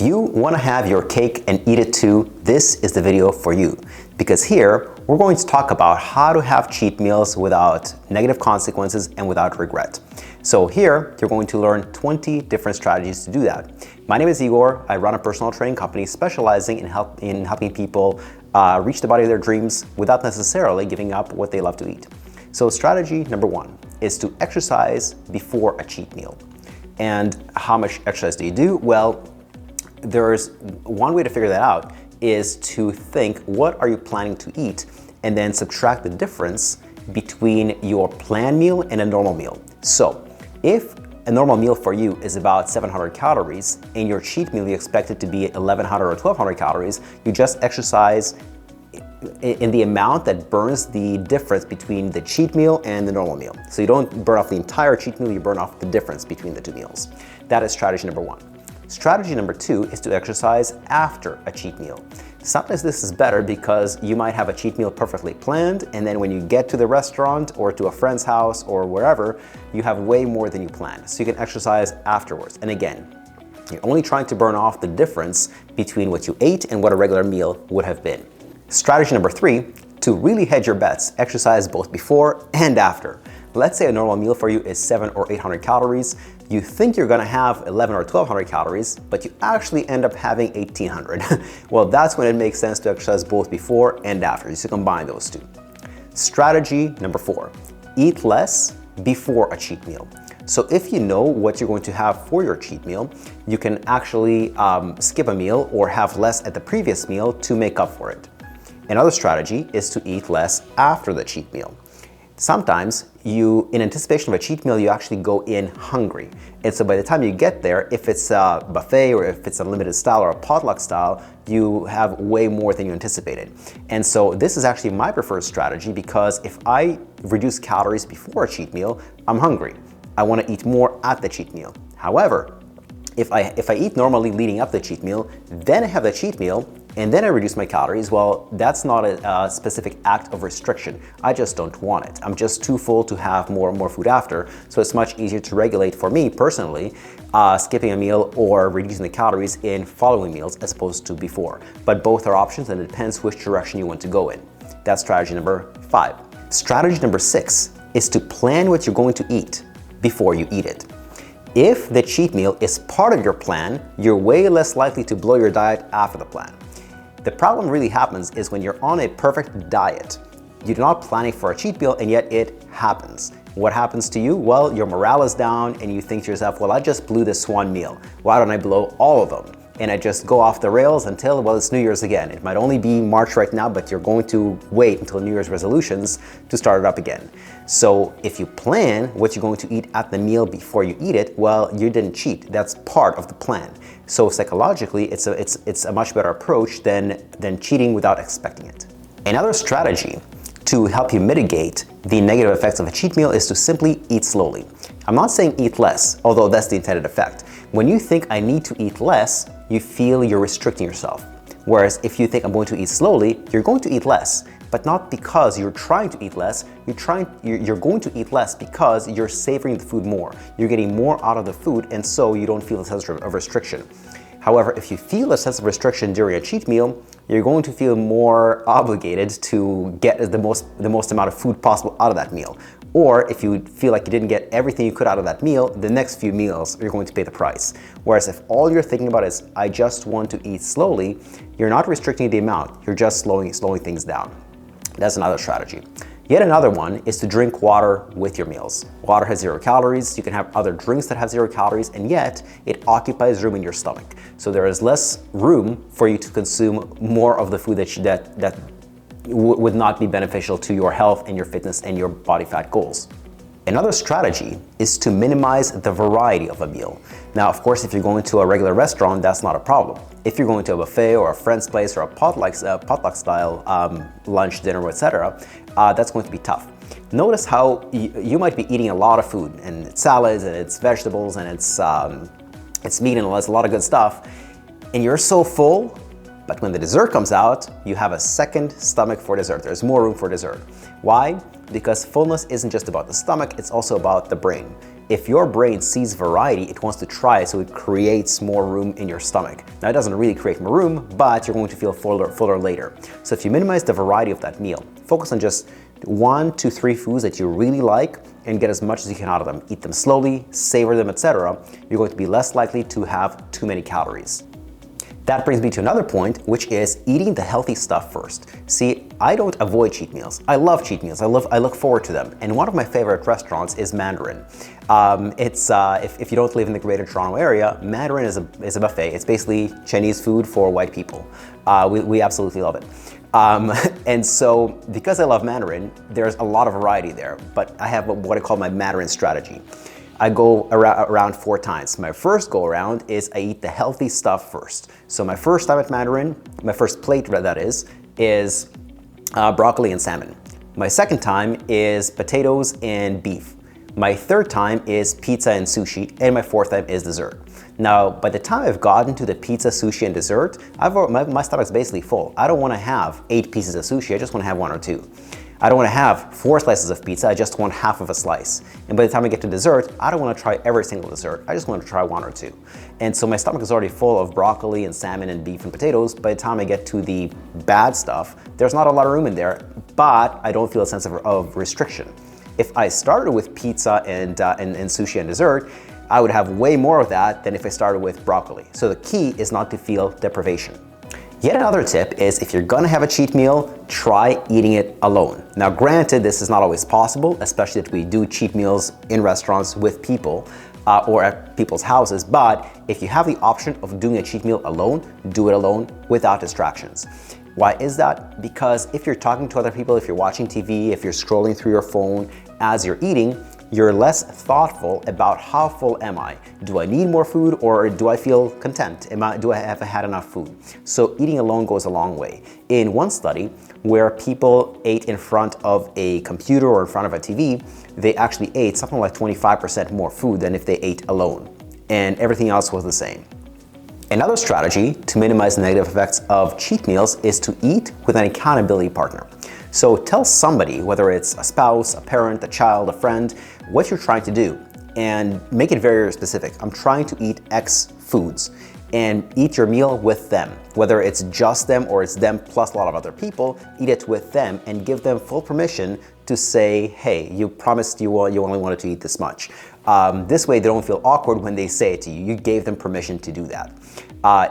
you want to have your cake and eat it too, this is the video for you. Because here, we're going to talk about how to have cheat meals without negative consequences and without regret. So here, you're going to learn 20 different strategies to do that. My name is Igor. I run a personal training company specializing in helping people reach the body of their dreams without necessarily giving up what they love to eat. So strategy number one is to exercise before a cheat meal. And how much exercise do you do? Well, there's one way to figure that out is to think, what are you planning to eat? And then subtract the difference between your planned meal and a normal meal. So if a normal meal for you is about 700 calories and your cheat meal you expect it to be 1100 or 1200 calories, you just exercise in the amount that burns the difference between the cheat meal and the normal meal. So you don't burn off the entire cheat meal, you burn off the difference between the two meals. That is strategy number one. Strategy number two is to exercise after a cheat meal. Sometimes this is better because you might have a cheat meal perfectly planned, and then when you get to the restaurant or to a friend's house or wherever, you have way more than you planned. So you can exercise afterwards. And again, you're only trying to burn off the difference between what you ate and what a regular meal would have been. Strategy number three, to really hedge your bets, exercise both before and after. Let's say a normal meal for you is 700 or 800 calories. You think you're gonna have 1100 or 1200 calories, but you actually end up having 1800. Well, that's when it makes sense to exercise both before and after, just to combine those two. Strategy number four, eat less before a cheat meal. So if you know what you're going to have for your cheat meal, you can actually skip a meal or have less at the previous meal to make up for it. Another strategy is to eat less after the cheat meal. Sometimes in anticipation of a cheat meal, you actually go in hungry. And so by the time you get there, if it's a buffet or if it's a limited style or a potluck style, you have way more than you anticipated. And so this is actually my preferred strategy because if I reduce calories before a cheat meal, I'm hungry. I want to eat more at the cheat meal. However, if I eat normally leading up to the cheat meal, then I have the cheat meal, and then I reduce my calories, well, that's not a specific act of restriction. I just don't want it. I'm just too full to have more and more food after, so it's much easier to regulate for me personally, skipping a meal or reducing the calories in following meals as opposed to before. But both are options and it depends which direction you want to go in. That's strategy number five. Strategy number six is to plan what you're going to eat before you eat it. If the cheat meal is part of your plan, you're way less likely to blow your diet after the plan. The problem really happens is when you're on a perfect diet. You're not planning for a cheat meal and yet it happens. What happens to you? Well, your morale is down and you think to yourself, well, I just blew this one meal. Why don't I blow all of them? And I just go off the rails until, well, it's New Year's again. It might only be March right now, but you're going to wait until New Year's resolutions to start it up again. So if you plan what you're going to eat at the meal before you eat it, well, you didn't cheat. That's part of the plan. So psychologically, it's a much better approach than cheating without expecting it. Another strategy to help you mitigate the negative effects of a cheat meal is to simply eat slowly. I'm not saying eat less, although that's the intended effect. When you think I need to eat less, you feel you're restricting yourself. Whereas if you think I'm going to eat slowly, you're going to eat less, but not because you're trying to eat less. You're going to eat less because you're savoring the food more. You're getting more out of the food, and so you don't feel a sense of restriction. However, if you feel a sense of restriction during a cheat meal, you're going to feel more obligated to get the most amount of food possible out of that meal. Or if you feel like you didn't get everything you could out of that meal, the next few meals, you're going to pay the price. Whereas if all you're thinking about is, I just want to eat slowly, you're not restricting the amount, you're just slowing things down. That's another strategy. Yet another one is to drink water with your meals. Water has 0 calories. You can have other drinks that have 0 calories, and yet it occupies room in your stomach. So there is less room for you to consume more of the food that would not be beneficial to your health and your fitness and your body fat goals. Another strategy is to minimize the variety of a meal. Now, of course, if you're going to a regular restaurant, that's not a problem. If you're going to a buffet or a friend's place or a potluck style lunch, dinner, etc., that's going to be tough. Notice how you might be eating a lot of food, and it's salads and it's vegetables and it's meat and it's a lot of good stuff, and you're so full. But when the dessert comes out, you have a second stomach for dessert. There's more room for dessert. Why? Because fullness isn't just about the stomach, it's also about the brain. if your brain sees variety, it wants to try it, so it creates more room in your stomach. Now, it doesn't really create more room, but you're going to feel fuller later. So if you minimize the variety of that meal, focus on just 1 to 3 foods that you really like and get as much as you can out of them. Eat them slowly, savor them, etc. You're going to be less likely to have too many calories. That brings me to another point, which is eating the healthy stuff first. See, I don't avoid cheat meals. I love cheat meals. I look forward to them. And one of my favorite restaurants is Mandarin. If you don't live in the Greater Toronto area, Mandarin is a buffet. It's basically Chinese food for white people. We absolutely love it. And so, because I love Mandarin, there's a lot of variety there. But I have what I call my Mandarin strategy. I go around 4 times. My first go around is I eat the healthy stuff first. So my first time at Mandarin, my first plate that is broccoli and salmon. My second time is potatoes and beef. My third time is pizza and sushi, and my fourth time is dessert. Now, by the time I've gotten to the pizza, sushi, and dessert, my stomach's basically full. I don't want to have 8 pieces of sushi, I just want to have 1 or 2. I don't want to have 4 slices of pizza, I just want half of a slice. And by the time I get to dessert, I don't want to try every single dessert, I just want to try 1 or 2. And so my stomach is already full of broccoli and salmon and beef and potatoes. By the time I get to the bad stuff, there's not a lot of room in there, but I don't feel a sense of restriction. If I started with pizza and sushi and dessert, I would have way more of that than if I started with broccoli. So the key is not to feel deprivation. Yet another tip is if you're gonna have a cheat meal, try eating it alone. Now granted, this is not always possible, especially if we do cheat meals in restaurants with people or at people's houses, but if you have the option of doing a cheat meal alone, do it alone without distractions. Why is that? Because if you're talking to other people, if you're watching TV, if you're scrolling through your phone as you're eating, you're less thoughtful about how full am I? Do I need more food, or do I feel content? Do I have had enough food? So eating alone goes a long way. In one study where people ate in front of a computer or in front of a TV, they actually ate something like 25% more food than if they ate alone, and everything else was the same. Another strategy to minimize the negative effects of cheat meals is to eat with an accountability partner. So tell somebody, whether it's a spouse, a parent, a child, a friend, what you're trying to do, and make it very specific. I'm trying to eat X foods, and eat your meal with them. Whether it's just them or it's them plus a lot of other people, eat it with them and give them full permission to say, hey, you promised you only wanted to eat this much. This way they don't feel awkward when they say it to you. You gave them permission to do that.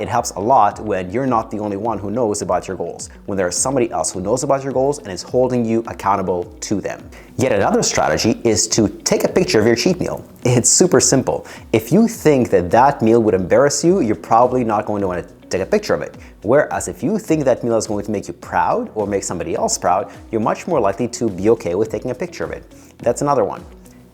It helps a lot when you're not the only one who knows about your goals, when there's somebody else who knows about your goals and is holding you accountable to them. Yet another strategy is to take a picture of your cheat meal. It's super simple. If you think that that meal would embarrass you, you're probably not going to want to take a picture of it. Whereas if you think that meal is going to make you proud or make somebody else proud, you're much more likely to be okay with taking a picture of it. That's another one.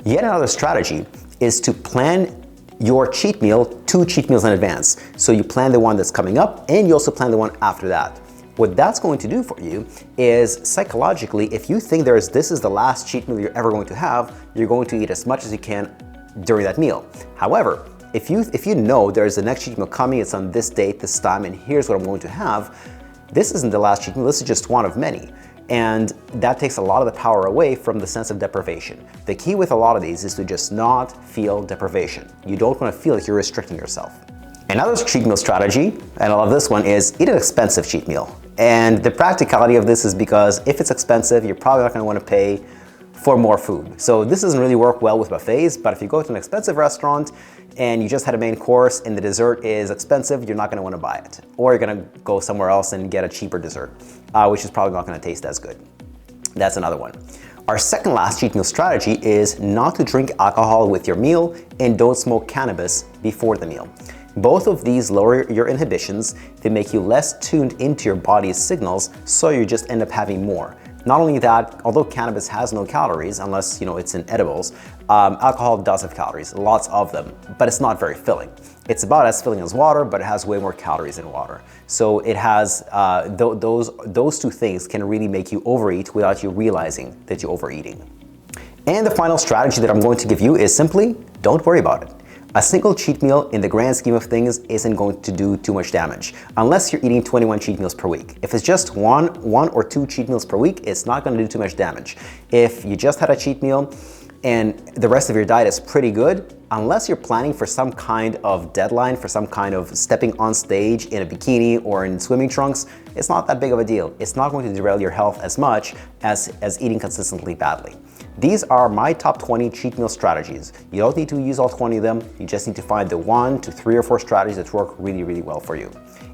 Yet another strategy is to plan your cheat meal 2 cheat meals in advance. So you plan the one that's coming up and you also plan the one after that. What that's going to do for you is psychologically, if you think this is the last cheat meal you're ever going to have, you're going to eat as much as you can during that meal. However, if you know there's the next cheat meal coming, it's on this date, this time, and here's what I'm going to have, this isn't the last cheat meal, this is just one of many. And that takes a lot of the power away from the sense of deprivation. The key with a lot of these is to just not feel deprivation. You don't want to feel like you're restricting yourself. Another cheat meal strategy, and I love this one, is eat an expensive cheat meal. And the practicality of this is because if it's expensive, you're probably not going to want to pay for more food. So this doesn't really work well with buffets, but if you go to an expensive restaurant and you just had a main course and the dessert is expensive, you're not going to want to buy it. Or you're going to go somewhere else and get a cheaper dessert, which is probably not going to taste as good. That's another one. Our second last cheat meal strategy is not to drink alcohol with your meal and don't smoke cannabis before the meal. Both of these lower your inhibitions, they make you less tuned into your body's signals, so you just end up having more. Not only that, although cannabis has no calories, unless it's in edibles, alcohol does have calories, lots of them, but it's not very filling. It's about as filling as water, but it has way more calories than water. So it has, those 2 things can really make you overeat without you realizing that you're overeating. And the final strategy that I'm going to give you is simply, don't worry about it. A single cheat meal in the grand scheme of things isn't going to do too much damage unless you're eating 21 cheat meals per week. If it's just one or 2 cheat meals per week, it's not going to do too much damage. If you just had a cheat meal, and the rest of your diet is pretty good, unless you're planning for some kind of deadline, for some kind of stepping on stage in a bikini or in swimming trunks, it's not that big of a deal. It's not going to derail your health as much as eating consistently badly. These are my top 20 cheat meal strategies. You don't need to use all 20 of them. You just need to find the 1 to 3 or 4 strategies that work really, really well for you.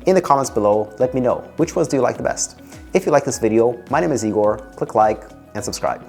In the comments below, let me know which ones do you like the best. If you like this video, my name is Igor. Click like and subscribe.